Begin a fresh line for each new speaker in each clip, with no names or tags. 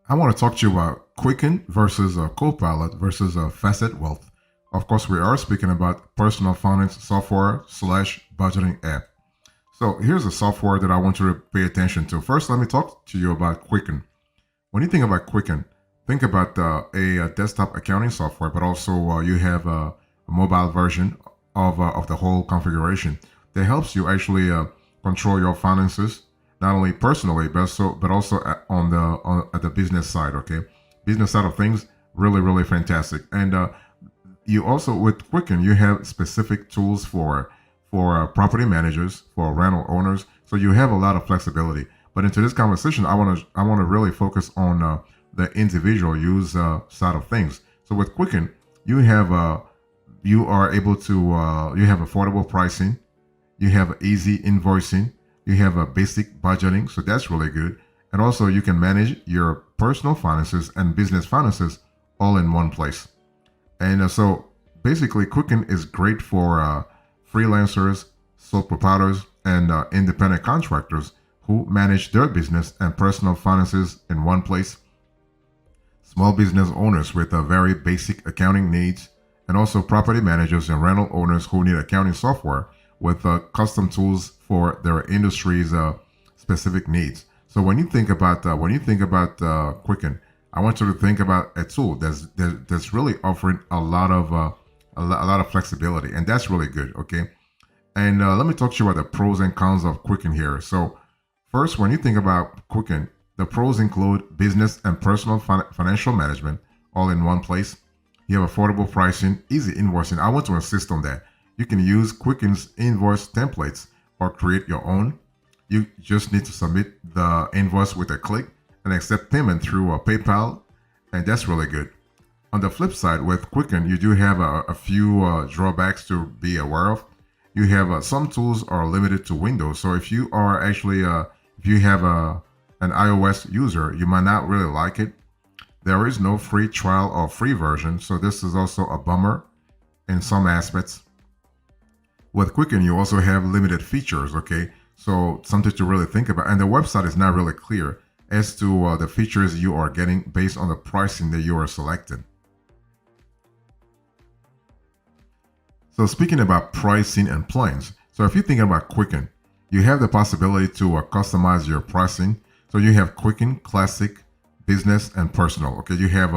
I want to talk to you about Quicken versus Copilot versus Facet Wealth. Of course, we are speaking about personal finance software slash budgeting app. So here's a software that I want you to pay attention to. First, let me talk to you about Quicken. When you think about Quicken, think about a desktop accounting software, but also you have a mobile version of the whole configuration that helps you actually control your finances, not only personally, but also at the business side. Okay, business side of things, really fantastic. And you also with Quicken, you have specific tools for property managers, for rental owners. So you have a lot of flexibility. But into this conversation, I want to really focus on the individual use side of things. So with Quicken, you are able to you have affordable pricing, you have easy invoicing, you have a basic budgeting, so that's really good. And also you can manage your personal finances and business finances all in one place. And so basically, Quicken is great for freelancers, sole proprietors, and independent contractors who manage their business and personal finances in one place. Small business owners with very basic accounting needs, and also property managers and rental owners who need accounting software with custom tools for their industry's specific needs. So when you think about Quicken, I want you to think about a tool that's really offering a lot of a lot of flexibility, and that's really good. Okay, and let me talk to you about the pros and cons of Quicken here. So first, when you think about Quicken, the pros include business and personal financial management all in one place. You have affordable pricing, easy invoicing. I want to insist on that. You can use Quicken's invoice templates or create your own. You just need to submit the invoice with a click and accept payment through PayPal, and that's really good. On the flip side, with Quicken, you do have a few drawbacks to be aware of. You have some tools are limited to Windows, so if you are actually if you have an iOS user, you might not really like it. There is no free trial or free version, so this is also a bummer in some aspects. With Quicken, you also have limited features, okay? So something to really think about. And the website is not really clear as to the features you are getting based on the pricing that you are selecting. So speaking about pricing and plans, so if you think about Quicken, you have the possibility to customize your pricing. So you have Quicken Classic, Business, and Personal. Okay, you have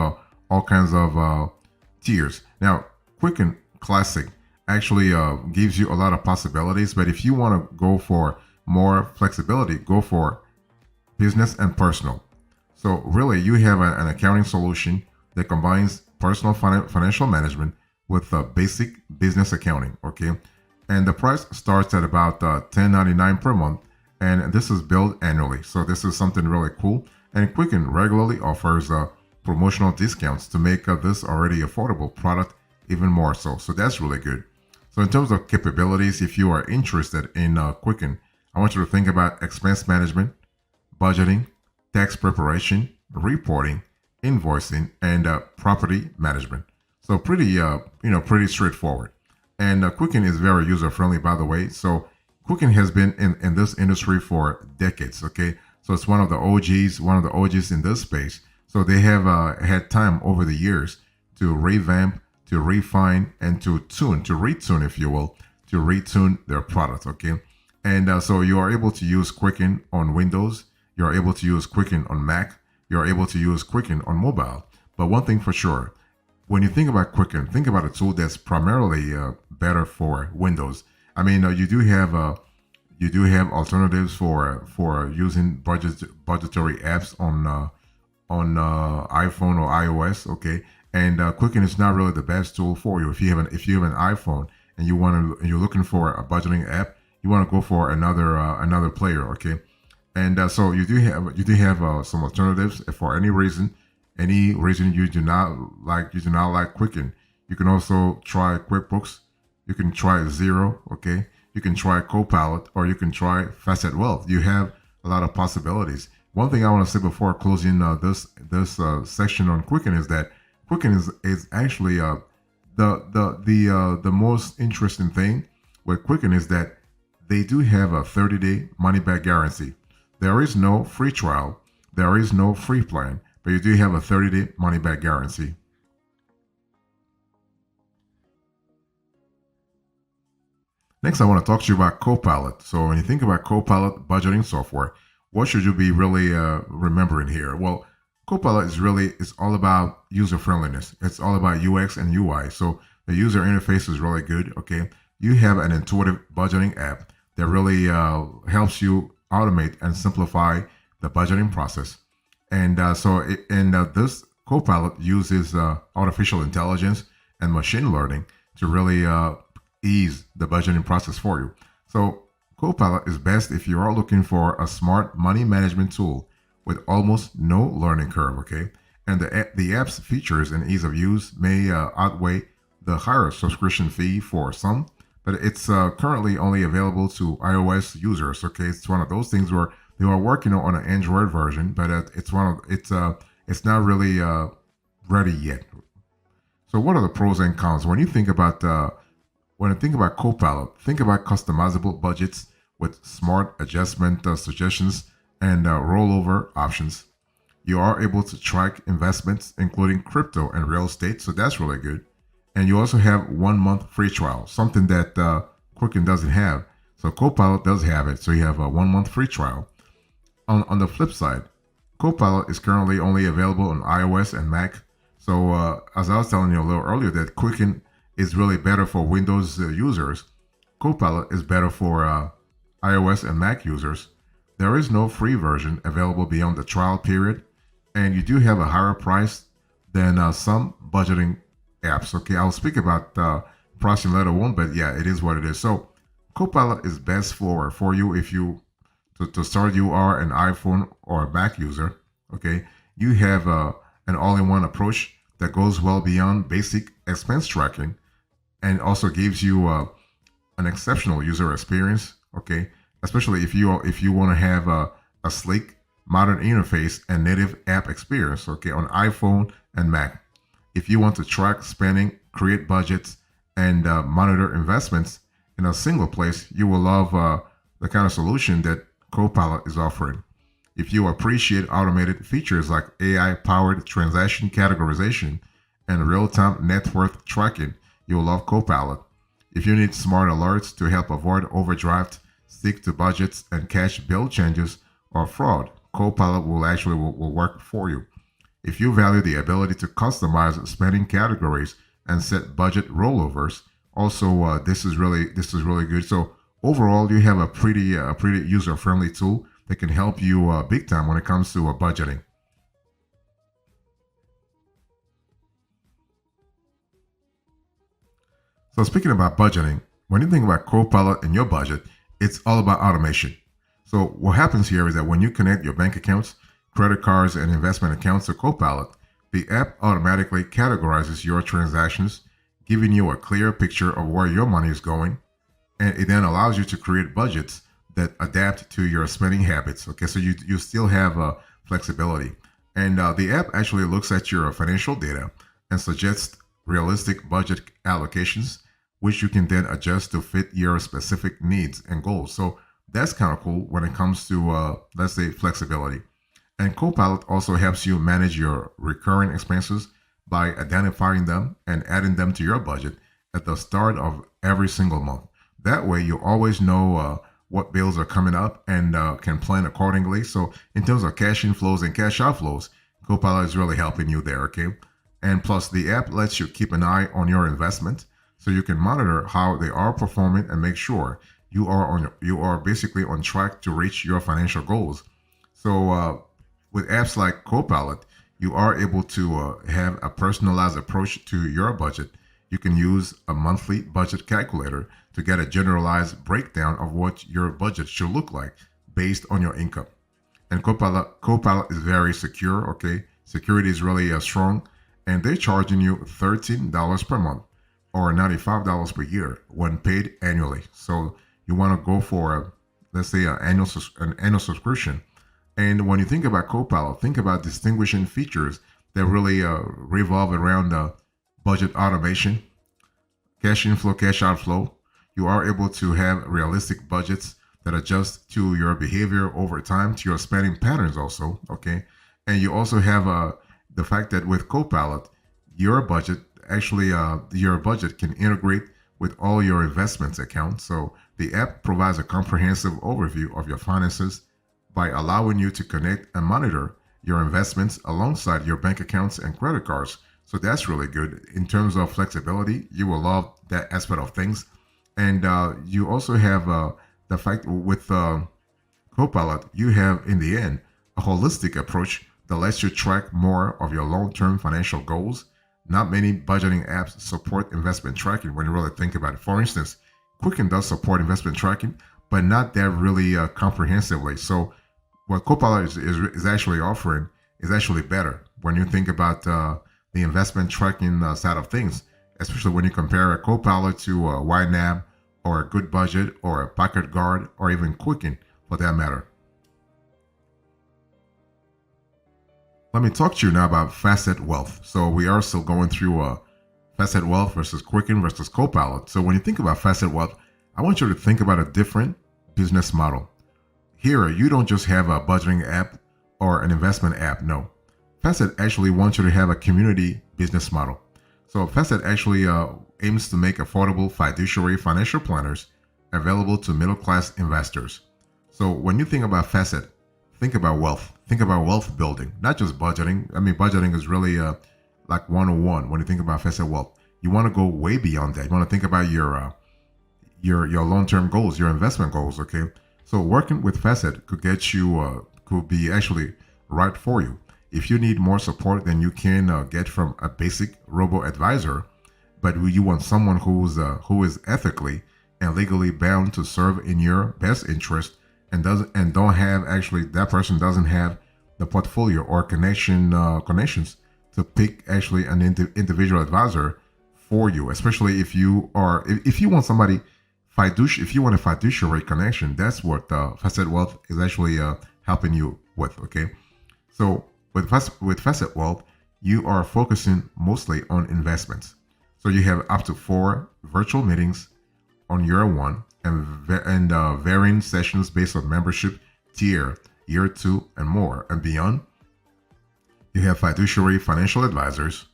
all kinds of tiers. Now, Quicken Classic actually gives you a lot of possibilities, but if you want to go for more flexibility, go for Business and Personal. So really, you have an accounting solution that combines personal financial management with basic business accounting. Okay, and the price starts at about $10.99 per month, and this is billed annually. So this is something really cool. And Quicken regularly offers promotional discounts to make this already affordable product even more so. So that's really good. So in terms of capabilities, if you are interested in Quicken, I want you to think about expense management, budgeting, tax preparation, reporting, invoicing, and property management. So pretty straightforward. And Quicken is very user friendly, by the way. So Quicken has been in this industry for decades. Okay, so it's one of the OGs in this space. So they have had time over the years to revamp, to refine, and to retune, if you will, to retune their product. Okay, and so you are able to use Quicken on Windows. You are able to use Quicken on Mac. You are able to use Quicken on mobile. But one thing for sure, when you think about Quicken, think about a tool that's primarily better for Windows. I mean, you do have alternatives for using budgetary apps on iPhone or iOS. Okay, and Quicken is not really the best tool for you. If you have an iPhone and you're looking for a budgeting app, you want to go for another player. Okay, and so you do have some alternatives for any reason you do not like Quicken. You can also try QuickBooks. You can try Zero. Okay, you can try Copilot, or you can try Facet Wealth. You have a lot of possibilities. One thing I want to say before closing this section on Quicken is that Quicken is actually the most interesting thing with Quicken is that they do have a 30-day money back guarantee. There is no free trial. There is no free plan. but you do have a 30-day money-back guarantee. Next, I want to talk to you about Copilot. So when you think about Copilot budgeting software, what should you be really remembering here? Well, Copilot is all about user friendliness. It's all about UX and UI. So the user interface is really good. Okay, you have an intuitive budgeting app that really helps you automate and simplify the budgeting process. And this Copilot uses artificial intelligence and machine learning to really ease the budgeting process for you. So Copilot is best if you are looking for a smart money management tool with almost no learning curve, okay? And the app's features and ease of use may outweigh the higher subscription fee for some, but it's currently only available to iOS users, okay? It's one of those things where they are working on an Android version, but it's not really ready yet. So what are the pros and cons? When you think about Copilot, think about customizable budgets with smart adjustment suggestions and rollover options. You are able to track investments, including crypto and real estate, so that's really good. And you also have 1 month free trial, something that Quicken doesn't have. So Copilot does have it, so you have a 1 month free trial. On the flip side, Copilot is currently only available on iOS and Mac. So as I was telling you a little earlier, that Quicken is really better for Windows users. Copilot is better for iOS and Mac users. There is no free version available beyond the trial period, and you do have a higher price than some budgeting apps. Okay, I'll speak about pricing later on, but yeah, it is what it is. So Copilot is best for you if you to start you are an iPhone or a Mac user. Okay, you have an all-in-one approach that goes well beyond basic expense tracking and also gives you an exceptional user experience. Okay, especially if you want to have a sleek, modern interface and native app experience. Okay, on iPhone and Mac. If you want to track spending, create budgets, and monitor investments in a single place, you will love the kind of solution that Copilot is offering. If you appreciate automated features like AI-powered transaction categorization and real-time net worth tracking, you'll love Copilot. If you need smart alerts to help avoid overdraft, stick to budgets, and catch bill changes or fraud, Copilot will work for you. If you value the ability to customize spending categories and set budget rollovers, also this is really good. So overall, you have a pretty user-friendly tool that can help you big time when it comes to budgeting. So speaking about budgeting, when you think about Copilot and your budget, it's all about automation. So what happens here is that when you connect your bank accounts, credit cards, and investment accounts to Copilot, the app automatically categorizes your transactions, giving you a clear picture of where your money is going, and it then allows you to create budgets that adapt to your spending habits. Okay, so you still have flexibility. And the app actually looks at your financial data and suggests realistic budget allocations, which you can then adjust to fit your specific needs and goals. So that's kind of cool when it comes to, let's say, flexibility. And Copilot also helps you manage your recurring expenses by identifying them and adding them to your budget at the start of every single month. That way, you always know what bills are coming up and can plan accordingly. So in terms of cash inflows and cash outflows, Copilot is really helping you there, okay? And plus, the app lets you keep an eye on your investment so you can monitor how they are performing and make sure you are basically on track to reach your financial goals. So with apps like Copilot, you are able to have a personalized approach to your budget. You can use a monthly budget calculator to get a generalized breakdown of what your budget should look like based on your income. And Copilot is very secure, okay? Security is really strong, and they're charging you $13 per month or $95 per year when paid annually. So you want to go for, let's say, an annual subscription. And when you think about Copilot, think about distinguishing features that really revolve around budget automation, cash inflow, cash outflow. You are able to have realistic budgets that adjust to your behavior over time, to your spending patterns also, okay? And you also have the fact that with Copilot, your budget actually your budget can integrate with all your investments accounts. So the app provides a comprehensive overview of your finances by allowing you to connect and monitor your investments alongside your bank accounts and credit cards. So that's really good in terms of flexibility. You will love that aspect of things, and you also have the fact with Copilot, you have in the end a holistic approach that lets you track more of your long-term financial goals. Not many budgeting apps support investment tracking when you really think about it. For instance, Quicken does support investment tracking, but not that really comprehensively. So what Copilot is actually offering is actually better when you think about the investment tracking side of things, especially when you compare a Copilot to a YNAB or a Good Budget or a Pocket Guard or even Quicken for that matter. Let me talk to you now about Facet Wealth. So we are still going through Facet Wealth versus Quicken versus Copilot. So when you think about Facet Wealth, I want you to think about a different business model. Here, you don't just have a budgeting app or an investment app. No, Facet actually wants you to have a community business model. So Facet actually aims to make affordable fiduciary financial planners available to middle-class investors. So when you think about Facet, think about wealth. Think about wealth building, not just budgeting. I mean, budgeting is really like 101 when you think about Facet Wealth. You want to go way beyond that. You want to think about your long-term goals, your investment goals. Okay, so working with Facet could get you could be actually right for you. If you need more support than you can get from a basic robo-advisor, but you want someone who is ethically and legally bound to serve in your best interest, and don't have actually that person doesn't have the portfolio or connections to pick actually an individual advisor for you, especially if you want somebody if you want a fiduciary connection. That's what Facet Wealth is actually helping you with. Okay, so with Facet Wealth, you are focusing mostly on investments. So you have up to 4 virtual meetings on year 1 and varying sessions based on membership tier, year 2 and more and beyond. You have fiduciary financial advisors.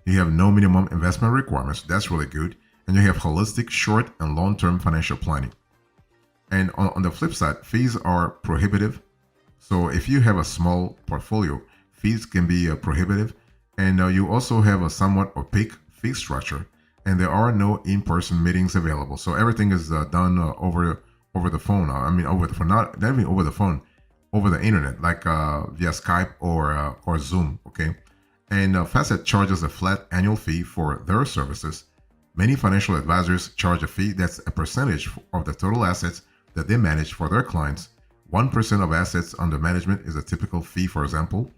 You have no minimum investment requirements. That's really good. And you have holistic short and long-term financial planning. And on the flip side, fees are prohibitive. So if you have a small portfolio, fees can be prohibitive. And you also have a somewhat opaque fee structure. And there are no in-person meetings available. So everything is done over the phone. I mean, over the phone, not even over the phone, over the internet, like via Skype or Zoom. Okay, and Facet charges a flat annual fee for their services. Many financial advisors charge a fee that's a percentage of the total assets that they manage for their clients. 1% of assets under management is a typical fee, for example.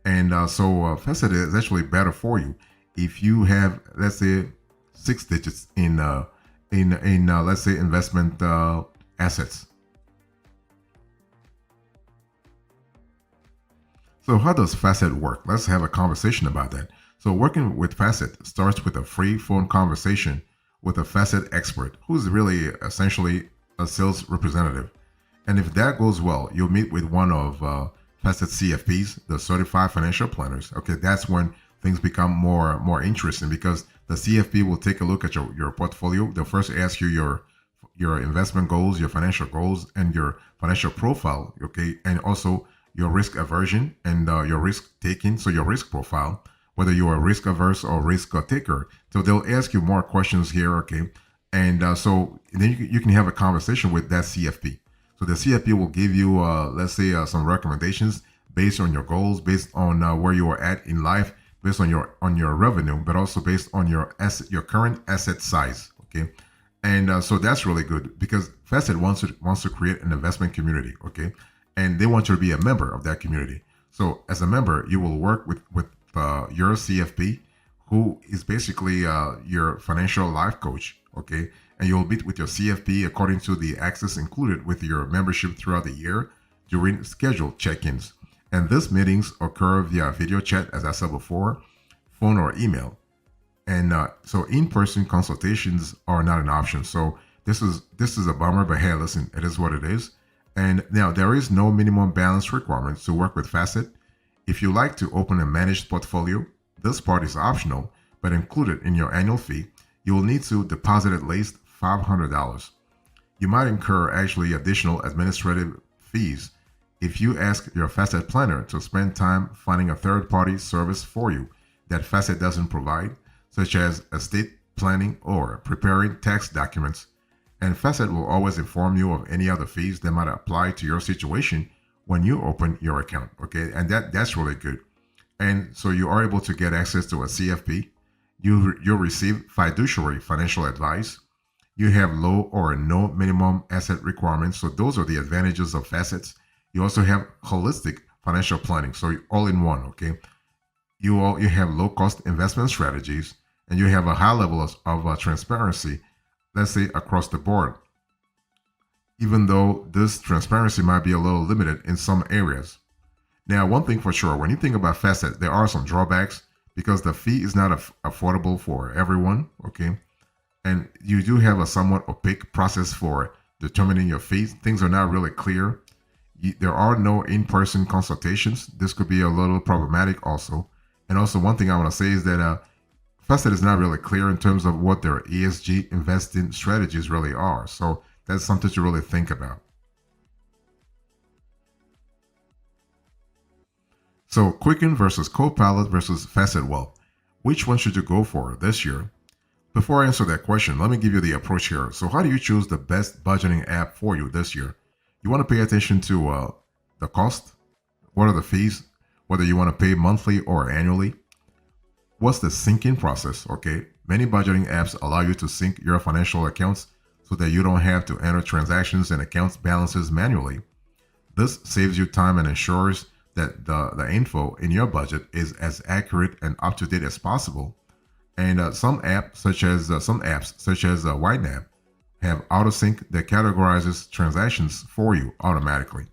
And so Facet is actually better for you if you have, let's say, 6 digits in let's say investment assets. So how does Facet work? Let's have a conversation about that. So working with Facet starts with a free phone conversation with a Facet expert who's really essentially a sales representative. And if that goes well, you'll meet with one of Facet CFPs, the certified financial planners. Okay, that's when things become more interesting, because the CFP will take a look at your portfolio. They'll first ask you your investment goals, your financial goals, and your financial profile. Okay, and also your risk aversion and your risk taking. So your risk profile, whether you are risk averse or risk taker. So they'll ask you more questions here. Okay, and so then you can have a conversation with that CFP. So the CFP will give you, let's say, some recommendations based on your goals, based on where you are at in life, based on your revenue, but also based on your current asset size. Okay, and so that's really good, because Facet wants to create an investment community. Okay, and they want you to be a member of that community. So as a member, you will work with your CFP, who is basically your financial life coach. Okay, and you'll meet with your CFP according to the access included with your membership throughout the year during scheduled check-ins. And these meetings occur via video chat, as I said before, phone or email. And so in-person consultations are not an option. So this is a bummer, but hey, listen, it is what it is. And now there is no minimum balance requirement to work with Facet. If you like to open a managed portfolio, this part is optional, but included in your annual fee. You will need to deposit at least $500. You might incur actually additional administrative fees if you ask your Facet planner to spend time finding a third-party service for you that Facet doesn't provide, such as estate planning or preparing tax documents. And Facet will always inform you of any other fees that might apply to your situation when you open your account. Okay, and that's really good. And so you are able to get access to a CFP. You'll receive fiduciary financial advice. You have low or no minimum asset requirements. So those are the advantages of Facets. You also have holistic financial planning. So all in one, okay? You have low cost investment strategies, and you have a high level of transparency, let's say across the board. Even though this transparency might be a little limited in some areas. Now, one thing for sure, when you think about Facet, there are some drawbacks because the fee is not affordable for everyone, okay? And you do have a somewhat opaque process for determining your fees. Things are not really clear. There are no in-person consultations. This could be a little problematic also. And also one thing I want to say is that Facet is not really clear in terms of what their ESG investing strategies really are. So that's something to really think about. So Quicken versus Copilot versus Facet Wealth. Which one should you go for this year? Before I answer that question, let me give you the approach here. So how do you choose the best budgeting app for you this year? You want to pay attention to the cost. What are the fees? Whether you want to pay monthly or annually. What's the syncing process? Okay, many budgeting apps allow you to sync your financial accounts so that you don't have to enter transactions and accounts balances manually. This saves you time and ensures that the info in your budget is as accurate and up to date as possible. And some apps, such as YNAB, have AutoSync that categorizes transactions for you automatically.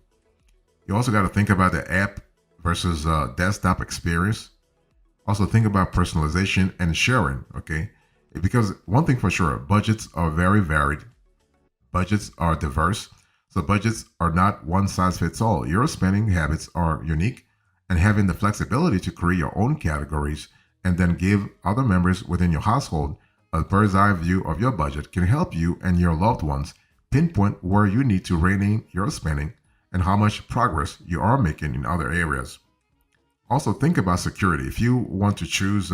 You also got to think about the app versus desktop experience. Also think about personalization and sharing, okay? Because one thing for sure, budgets are very varied. Budgets are diverse. So budgets are not one size fits all. Your spending habits are unique, and having the flexibility to create your own categories and then give other members within your household a bird's eye view of your budget can help you and your loved ones pinpoint where you need to rein in your spending and how much progress you are making in other areas. Also think about security. If you want to choose,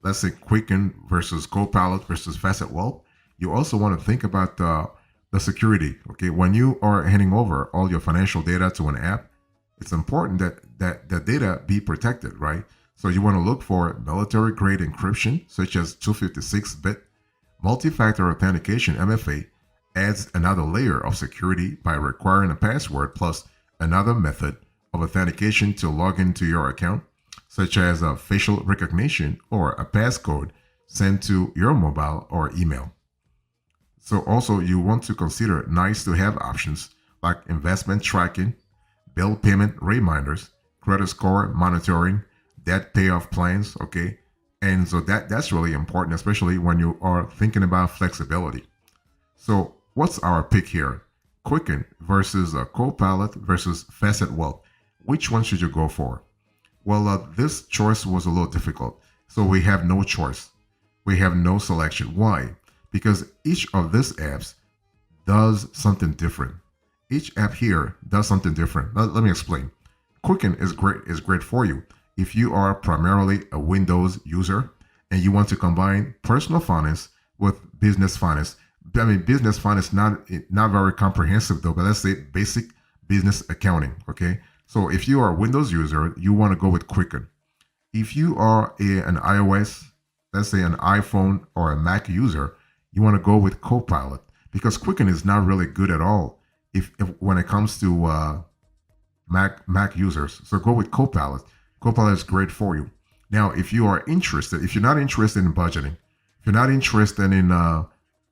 let's say Quicken versus Copilot versus Facet Wealth, you also want to think about the security. Okay, when you are handing over all your financial data to an app, it's important that the data be protected, right? So you want to look for military-grade encryption, such as 256-bit. Multi-factor authentication, MFA, adds another layer of security by requiring a password plus another method of authentication to log into your account, such as a facial recognition or a passcode sent to your mobile or email. So also you want to consider nice-to-have options like investment tracking, bill payment reminders, credit score monitoring, debt payoff plans, okay? And so that's really important, especially when you are thinking about flexibility. So what's our pick here? Quicken versus Copilot versus Facet Wealth. Which one should you go for? Well, this choice was a little difficult. So we have no choice. We have no selection. Why? Because each of these apps does something different. Each app here does something different. Let me explain. Quicken is great for you if you are primarily a Windows user and you want to combine personal finance with business finance. I mean, business finance not very comprehensive though, but let's say basic business accounting. Okay, so if you are a Windows user, you want to go with Quicken. If you are an iOS, let's say an iPhone or a Mac user, you want to go with Copilot because Quicken is not really good at all if when it comes to Mac users. So go with Copilot. Copilot is great for you. Now, if you're not interested in budgeting, if you're not interested in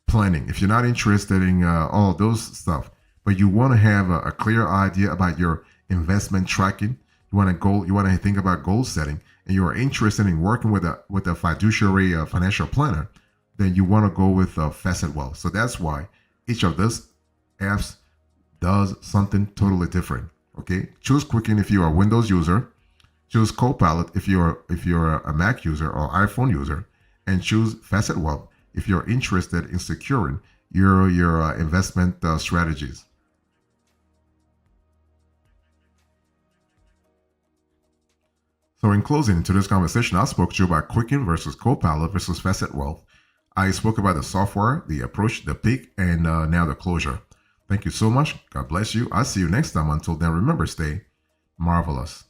planning, if you're not interested in all those stuff, but you want to have a clear idea about your investment tracking, you want to think about goal setting, and you are interested in working with a fiduciary financial planner, then you want to go with Facet Wealth. So that's why each of these apps does something totally different. Okay, choose Quicken if you are a Windows user. Choose Copilot if you're a Mac user or iPhone user, and choose Facet Wealth if you're interested in securing your investment strategies. So in closing, in today's conversation, I spoke to you about Quicken versus Copilot versus Facet Wealth. I spoke about the software, the approach, the peak, and now the closure. Thank you so much. God bless you. I'll see you next time. Until then, remember, stay marvelous.